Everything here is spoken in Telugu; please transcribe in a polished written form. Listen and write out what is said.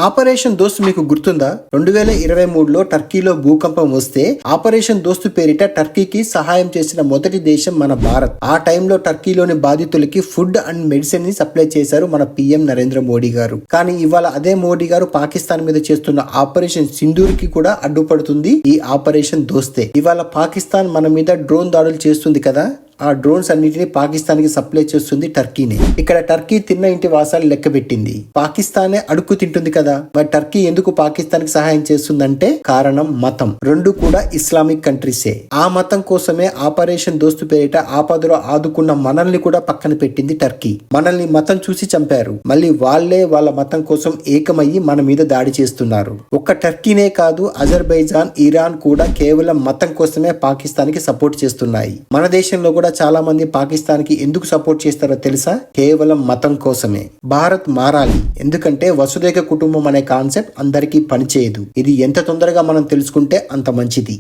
ఆపరేషన్ దోస్త్ మీకు గుర్తుందా? 2023లో టర్కీలో భూకంపం వస్తే ఆపరేషన్ దోస్త్ పేరిట టర్కీకి సహాయం చేసిన మొదటి దేశం మన భారత్. ఆ టైంలో టర్కీలోని బాధితులకి ఫుడ్ అండ్ మెడిసిన్ ని సప్లై చేశారు మన పిఎం నరేంద్ర మోడీ గారు. కానీ ఇవాళ అదే మోడీ గారు పాకిస్తాన్ మీద చేస్తున్న ఆపరేషన్ సింధూర్ కి కూడా అడ్డుపడుతుంది ఈ ఆపరేషన్ దోస్తే. ఇవాళ పాకిస్తాన్ మన మీద డ్రోన్ దాడులు చేస్తుంది కదా, ఆ డ్రోన్స్ అన్నిటిని పాకిస్తాన్ కి సప్లై చేస్తుంది టర్కీనే. ఇక్కడ టర్కీ తిన్న ఇంటి వాసాలు లెక్క పెట్టింది. పాకిస్తానే అడుక్కు తింటుంది కదా, మరి టర్కీ ఎందుకు పాకిస్తాన్ కి సహాయం చేస్తుందంటే కారణం మతం. రెండు కూడా ఇస్లామిక్ కంట్రీసే. ఆ మతం కోసమే ఆపరేషన్ దోస్తు పేరిట ఆపదలో ఆదుకున్న మనల్ని కూడా పక్కన పెట్టింది టర్కీ. మనల్ని మతం చూసి చంపారు, మళ్ళీ వాళ్లే వాళ్ళ మతం కోసం ఏకమయ్యి మన మీద దాడి చేస్తున్నారు. ఒక్క టర్కీనే కాదు, అజర్బైజాన్, ఇరాన్ కూడా కేవలం మతం కోసమే పాకిస్తాన్ కి సపోర్ట్ చేస్తున్నాయి. మన దేశంలో కూడా చాలా మంది పాకిస్తాన్ కి ఎందుకు సపోర్ట్ చేస్తారో తెలుసా? కేవలం మతం కోసమే. భారత్ మారాలి, ఎందుకంటే వసుదైక కుటుంబం అనే కాన్సెప్ట్ అందరికీ పనిచేయదు. ఇది ఎంత తొందరగా మనం తెలుసుకుంటే అంత మంచిది.